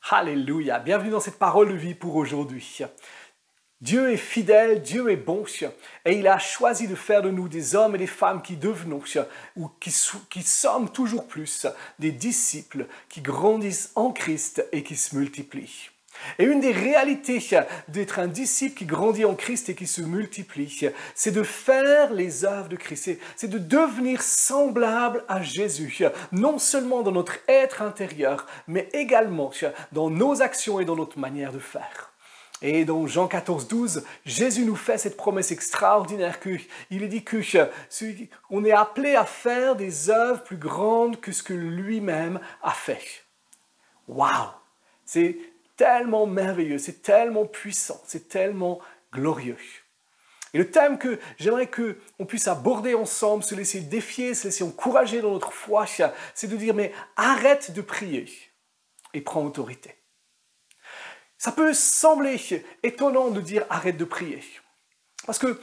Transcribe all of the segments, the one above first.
Alléluia, bienvenue dans cette parole de vie pour aujourd'hui. Dieu est fidèle, Dieu est bon, et il a choisi de faire de nous des hommes et des femmes qui devenons, ou qui sommes toujours plus, des disciples qui grandissent en Christ et qui se multiplient. Et une des réalités d'être un disciple qui grandit en Christ et qui se multiplie, c'est de faire les œuvres de Christ, c'est de devenir semblable à Jésus, non seulement dans notre être intérieur, mais également dans nos actions et dans notre manière de faire. Et dans Jean 14, 12, Jésus nous fait cette promesse extraordinaire qu'il dit qu'on est appelé à faire des œuvres plus grandes que ce que lui-même a fait. Waouh! C'est tellement merveilleux, c'est tellement puissant, c'est tellement glorieux. Et le thème que j'aimerais qu'on puisse aborder ensemble, se laisser défier, se laisser encourager dans notre foi, c'est de dire, mais arrête de prier et prends autorité. Ça peut sembler étonnant de dire arrête de prier, parce que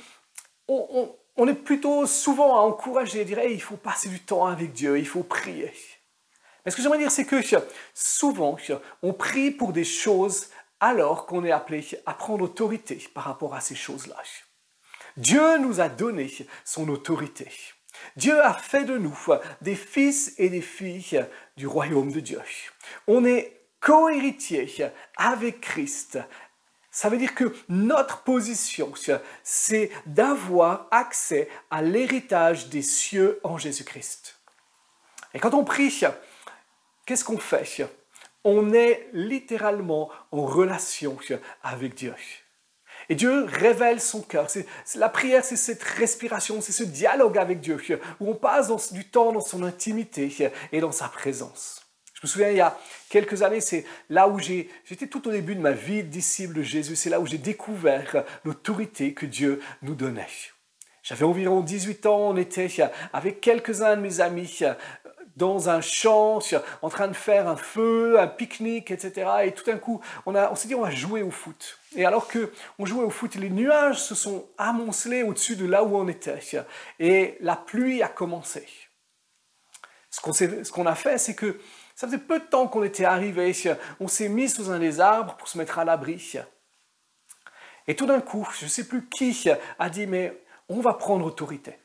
on est plutôt souvent à encourager, à dire hey, il faut passer du temps avec Dieu, il faut prier. Mais ce que j'aimerais dire, c'est que souvent, on prie pour des choses alors qu'on est appelé à prendre autorité par rapport à ces choses-là. Dieu nous a donné son autorité. Dieu a fait de nous des fils et des filles du royaume de Dieu. On est co-héritiers avec Christ. Ça veut dire que notre position, c'est d'avoir accès à l'héritage des cieux en Jésus-Christ. Et quand on prie, qu'est-ce qu'on fait? On est littéralement en relation avec Dieu. Et Dieu révèle son cœur. La prière, c'est cette respiration, c'est ce dialogue avec Dieu, où on passe du temps dans son intimité et dans sa présence. Je me souviens, il y a quelques années, c'est là où j'étais tout au début de ma vie de disciple de Jésus, c'est là où j'ai découvert l'autorité que Dieu nous donnait. J'avais environ 18 ans, on était avec quelques-uns de mes amis dans un champ, en train de faire un feu, un pique-nique, etc. Et tout d'un coup, on s'est dit, on va jouer au foot. Et alors qu'on jouait au foot, les nuages se sont amoncelés au-dessus de là où on était. Et la pluie a commencé. Ce qu'on a fait, c'est que ça faisait peu de temps qu'on était arrivé. On s'est mis sous un des arbres pour se mettre à l'abri. Et tout d'un coup, je ne sais plus qui a dit, mais on va prendre autorité.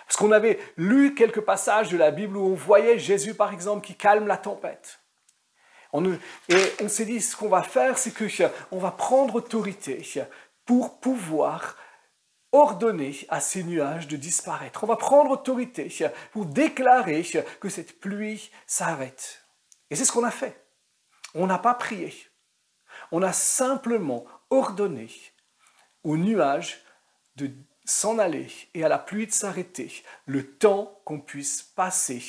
Parce qu'on avait lu quelques passages de la Bible où on voyait Jésus, par exemple, qui calme la tempête. Et on s'est dit, ce qu'on va faire, c'est qu'on va prendre autorité pour pouvoir ordonner à ces nuages de disparaître. On va prendre autorité pour déclarer que cette pluie s'arrête. Et c'est ce qu'on a fait. On n'a pas prié. On a simplement ordonné aux nuages de s'en aller et à la pluie de s'arrêter, le temps qu'on puisse passer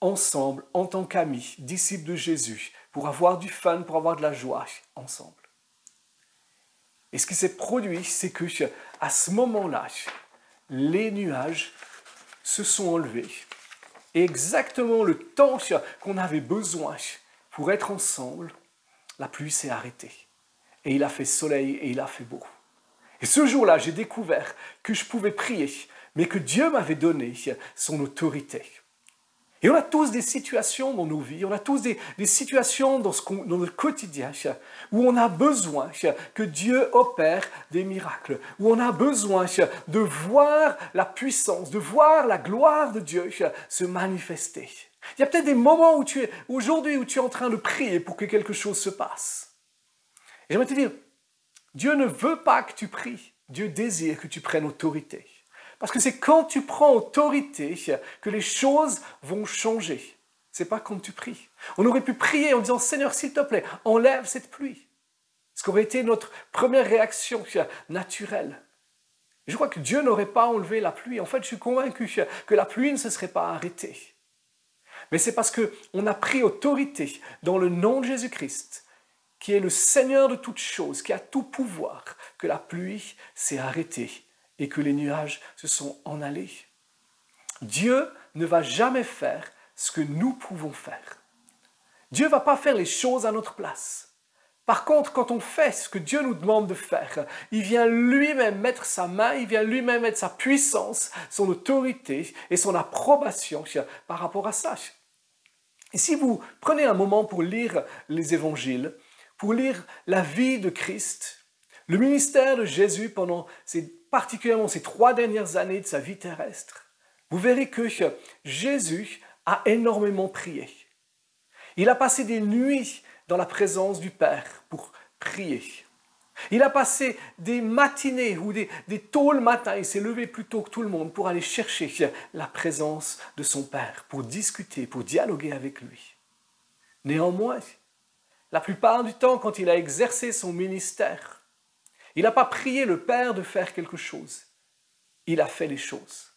ensemble en tant qu'amis, disciples de Jésus, pour avoir du fun, pour avoir de la joie ensemble. Et ce qui s'est produit, c'est que à ce moment-là, les nuages se sont enlevés. Et exactement le temps qu'on avait besoin pour être ensemble, la pluie s'est arrêtée. Et il a fait soleil et il a fait beau. Et ce jour-là, j'ai découvert que je pouvais prier, mais que Dieu m'avait donné son autorité. Et on a tous des situations dans nos vies, on a tous des situations dans notre quotidien où on a besoin que Dieu opère des miracles, où on a besoin de voir la puissance, de voir la gloire de Dieu se manifester. Il y a peut-être des moments aujourd'hui où tu es en train de prier pour que quelque chose se passe. Et j'aimerais te dire, Dieu ne veut pas que tu pries, Dieu désire que tu prennes autorité. Parce que c'est quand tu prends autorité que les choses vont changer. Ce n'est pas quand tu pries. On aurait pu prier en disant « Seigneur, s'il te plaît, enlève cette pluie ». Ce qui aurait été notre première réaction naturelle. Je crois que Dieu n'aurait pas enlevé la pluie. En fait, je suis convaincu que la pluie ne se serait pas arrêtée. Mais c'est parce qu'on a pris autorité dans le nom de Jésus-Christ, qui est le Seigneur de toutes choses, qui a tout pouvoir, que la pluie s'est arrêtée et que les nuages se sont en allés. Dieu ne va jamais faire ce que nous pouvons faire. Dieu ne va pas faire les choses à notre place. Par contre, quand on fait ce que Dieu nous demande de faire, il vient lui-même mettre sa main, il vient lui-même mettre sa puissance, son autorité et son approbation par rapport à ça. Et si vous prenez un moment pour lire les évangiles, pour lire la vie de Christ, le ministère de Jésus pendant particulièrement ces 3 dernières années de sa vie terrestre, vous verrez que Jésus a énormément prié. Il a passé des nuits dans la présence du Père pour prier. Il a passé des matinées ou des tôt le matin, il s'est levé plus tôt que tout le monde pour aller chercher la présence de son Père, pour discuter, pour dialoguer avec lui. Néanmoins, la plupart du temps, quand il a exercé son ministère, il n'a pas prié le Père de faire quelque chose. Il a fait les choses.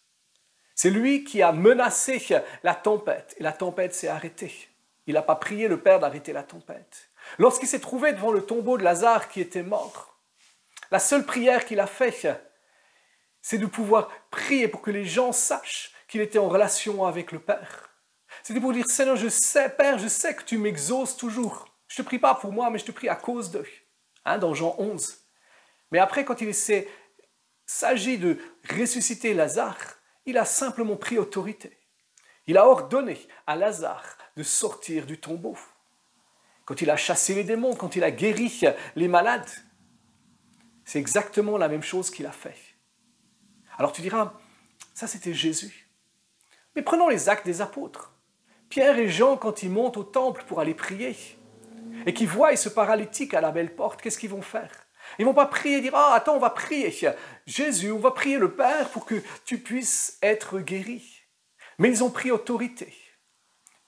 C'est lui qui a menacé la tempête, et la tempête s'est arrêtée. Il n'a pas prié le Père d'arrêter la tempête. Lorsqu'il s'est trouvé devant le tombeau de Lazare qui était mort, la seule prière qu'il a faite, c'est de pouvoir prier pour que les gens sachent qu'il était en relation avec le Père. C'était pour dire, Seigneur, je sais, Père, je sais que tu m'exauces toujours. Je ne te prie pas pour moi, mais je te prie à cause d'eux. Dans Jean 11. Mais après, quand il s'agit de ressusciter Lazare, il a simplement pris autorité. Il a ordonné à Lazare de sortir du tombeau. Quand il a chassé les démons, quand il a guéri les malades, c'est exactement la même chose qu'il a fait. Alors tu diras, ça c'était Jésus. Mais prenons les actes des apôtres. Pierre et Jean, quand ils montent au temple pour aller prier, et qu'ils voient ce paralytique à la belle porte, qu'est-ce qu'ils vont faire? Ils ne vont pas prier et dire, ah attends, on va prier Jésus, on va prier le Père pour que tu puisses être guéri. Mais ils ont pris autorité.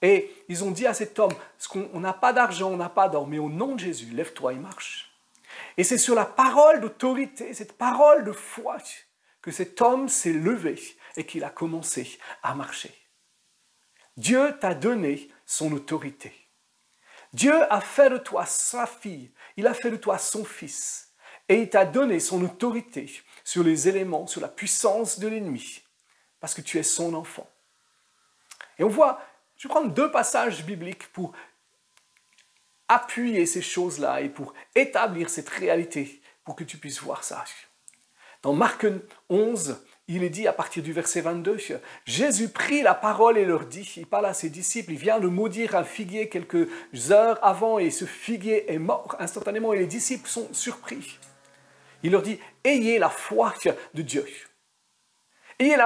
Et ils ont dit à cet homme, on n'a pas d'argent, on n'a pas d'or, mais au nom de Jésus, lève-toi et marche. Et c'est sur la parole d'autorité, cette parole de foi, que cet homme s'est levé et qu'il a commencé à marcher. Dieu t'a donné son autorité. Dieu a fait de toi sa fille, il a fait de toi son fils, et il t'a donné son autorité sur les éléments, sur la puissance de l'ennemi, parce que tu es son enfant. Et on voit, je vais prendre 2 passages bibliques pour appuyer ces choses-là et pour établir cette réalité, pour que tu puisses voir ça. Dans Marc 11, il est dit à partir du verset 22, Jésus prit la parole et leur dit, il parle à ses disciples, il vient de maudire un figuier quelques heures avant et ce figuier est mort instantanément et les disciples sont surpris. Il leur dit, ayez la foi de Dieu. Ayez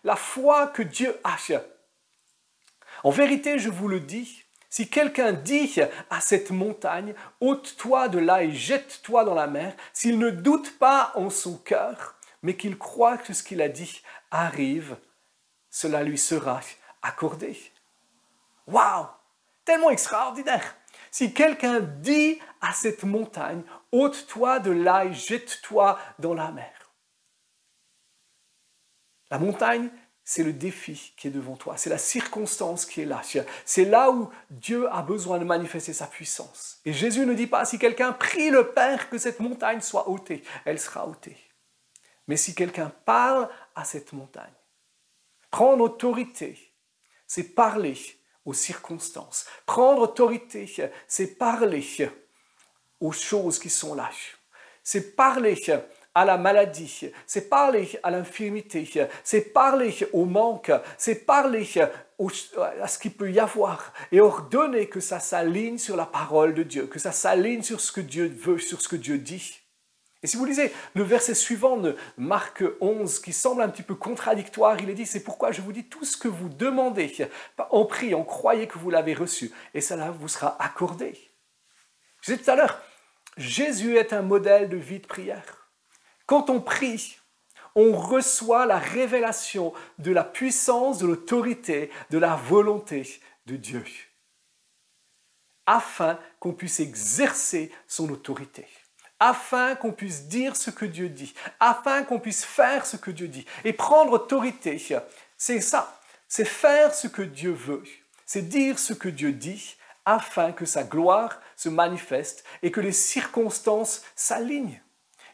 la foi que Dieu a. En vérité, je vous le dis, si quelqu'un dit à cette montagne, ôte-toi de là et jette-toi dans la mer, s'il ne doute pas en son cœur, mais qu'il croit que ce qu'il a dit arrive, cela lui sera accordé. Waouh! Tellement extraordinaire! Si quelqu'un dit à cette montagne, ôte-toi de là et jette-toi dans la mer. La montagne, c'est le défi qui est devant toi, c'est la circonstance qui est là. C'est là où Dieu a besoin de manifester sa puissance. Et Jésus ne dit pas, si quelqu'un prie le Père que cette montagne soit ôtée, elle sera ôtée. Mais si quelqu'un parle à cette montagne, prendre autorité, c'est parler aux circonstances. Prendre autorité, c'est parler aux choses qui sont là. C'est parler à la maladie, c'est parler à l'infirmité, c'est parler au manque, c'est parler à ce qu'il peut y avoir et ordonner que ça s'aligne sur la parole de Dieu, que ça s'aligne sur ce que Dieu veut, sur ce que Dieu dit. Et si vous lisez le verset suivant de Marc 11, qui semble un petit peu contradictoire, il est dit, c'est pourquoi je vous dis tout ce que vous demandez en priant, croyez que vous l'avez reçu, et cela vous sera accordé. Je disais tout à l'heure, Jésus est un modèle de vie de prière. Quand on prie, on reçoit la révélation de la puissance, de l'autorité, de la volonté de Dieu, afin qu'on puisse exercer son autorité, afin qu'on puisse dire ce que Dieu dit, afin qu'on puisse faire ce que Dieu dit. Et prendre autorité, c'est ça, c'est faire ce que Dieu veut, c'est dire ce que Dieu dit, afin que sa gloire se manifeste et que les circonstances s'alignent.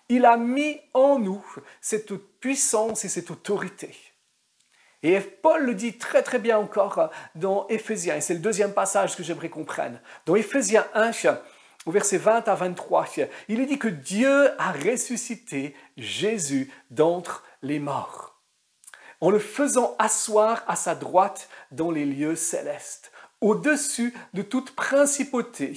Il a mis en nous cette puissance et cette autorité. Et Paul le dit très très bien encore dans Éphésiens, et c'est le 2e passage que j'aimerais qu'on prenne. Dans Éphésiens 1, au verset 20 à 23, il est dit que Dieu a ressuscité Jésus d'entre les morts, en le faisant asseoir à sa droite dans les lieux célestes, au-dessus de toute principauté,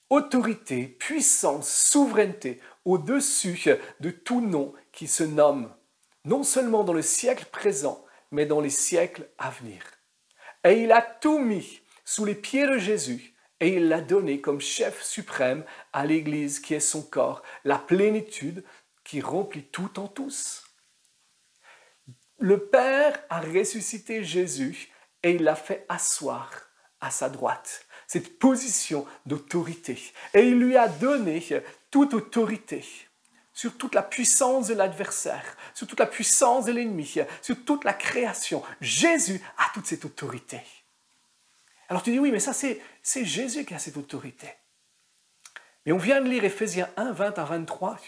autorité, puissance, souveraineté, au-dessus de tout nom qui se nomme, non seulement dans le siècle présent, mais dans les siècles à venir. Et il a tout mis sous les pieds de Jésus, et il l'a donné comme chef suprême à l'Église qui est son corps, la plénitude qui remplit tout en tous. Le Père a ressuscité Jésus et il l'a fait asseoir à sa droite, cette position d'autorité. Et il lui a donné toute autorité sur toute la puissance de l'adversaire, sur toute la puissance de l'ennemi, sur toute la création. Jésus a toute cette autorité. Alors tu dis, oui, mais ça c'est Jésus qui a cette autorité. Mais on vient de lire Éphésiens 1, 20 à 23.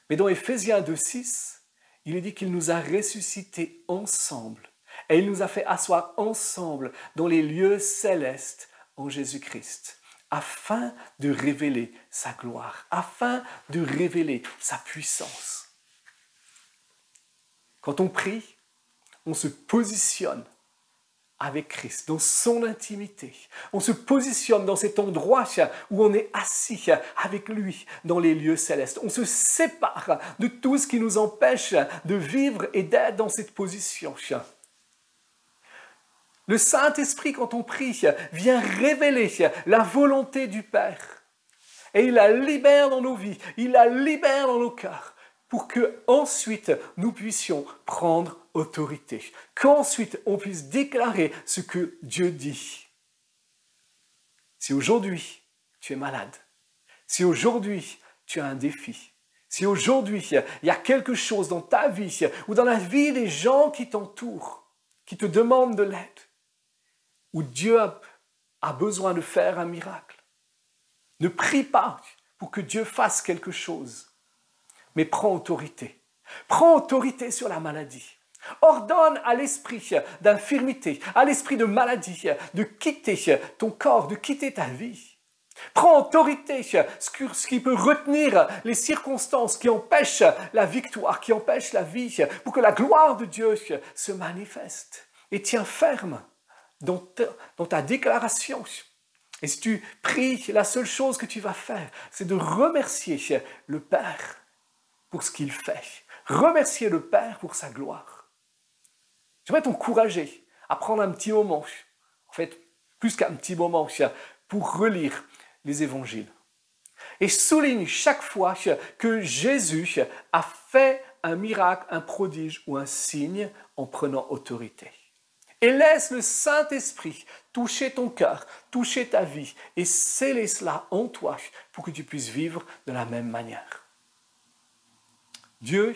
Mais dans Éphésiens 2, 6, il est dit qu'il nous a ressuscités ensemble. Et il nous a fait asseoir ensemble dans les lieux célestes en Jésus-Christ, afin de révéler sa gloire, afin de révéler sa puissance. Quand on prie, on se positionne avec Christ, dans son intimité. On se positionne dans cet endroit où on est assis avec lui dans les lieux célestes. On se sépare de tout ce qui nous empêche de vivre et d'être dans cette position. Le Saint-Esprit, quand on prie, vient révéler la volonté du Père. Et il la libère dans nos vies, il la libère dans nos cœurs, pour que ensuite nous puissions prendre autorité, qu'ensuite on puisse déclarer ce que Dieu dit. Si aujourd'hui tu es malade, si aujourd'hui tu as un défi, si aujourd'hui il y a quelque chose dans ta vie ou dans la vie des gens qui t'entourent, qui te demandent de l'aide, où Dieu a besoin de faire un miracle, ne prie pas pour que Dieu fasse quelque chose, mais prends autorité. Prends autorité sur la maladie. Ordonne à l'esprit d'infirmité, à l'esprit de maladie, de quitter ton corps, de quitter ta vie. Prends autorité sur ce qui peut retenir les circonstances qui empêchent la victoire, qui empêchent la vie, pour que la gloire de Dieu se manifeste. Et tiens ferme dans ta déclaration. Et si tu pries, la seule chose que tu vas faire, c'est de remercier le Père pour ce qu'il fait. Remercier le Père pour sa gloire. J'aimerais t'encourager à prendre un petit moment, en fait, plus qu'un petit moment, pour relire les évangiles. Et souligne chaque fois que Jésus a fait un miracle, un prodige ou un signe en prenant autorité. Et laisse le Saint-Esprit toucher ton cœur, toucher ta vie et sceller cela en toi pour que tu puisses vivre de la même manière. Dieu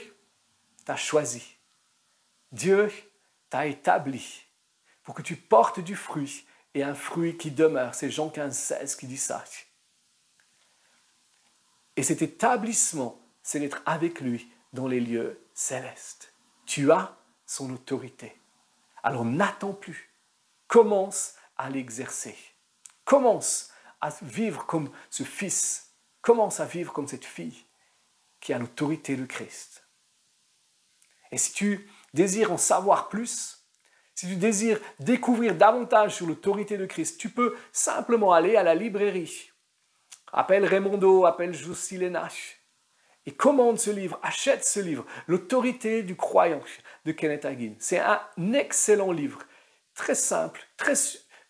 t'a choisi. Dieu t'a établi pour que tu portes du fruit et un fruit qui demeure. C'est Jean 15, 16 qui dit ça. Et cet établissement, c'est d'être avec lui dans les lieux célestes. Tu as son autorité. Alors n'attends plus. Commence à l'exercer. Commence à vivre comme ce fils. Commence à vivre comme cette fille qui a l'autorité de Christ. Et si tu désires en savoir plus, si tu désires découvrir davantage sur l'autorité de Christ, tu peux simplement aller à la librairie. Appelle Raimondo, appelle Josie Lénache et commande ce livre, achète ce livre, L'autorité du croyant de Kenneth Hagin. C'est un excellent livre, très simple, très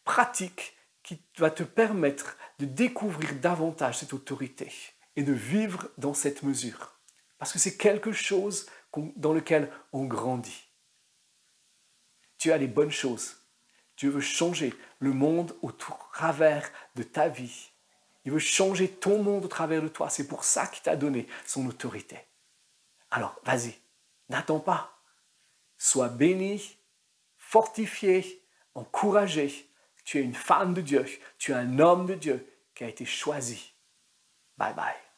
pratique, qui va te permettre de découvrir davantage cette autorité et de vivre dans cette mesure. Parce que c'est quelque chose dans lequel on grandit. Tu as les bonnes choses. Dieu veut changer le monde au travers de ta vie. Il veut changer ton monde au travers de toi. C'est pour ça qu'il t'a donné son autorité. Alors, vas-y, n'attends pas. Sois béni, fortifié, encouragé. Tu es une femme de Dieu. Tu es un homme de Dieu qui a été choisi. Bye bye.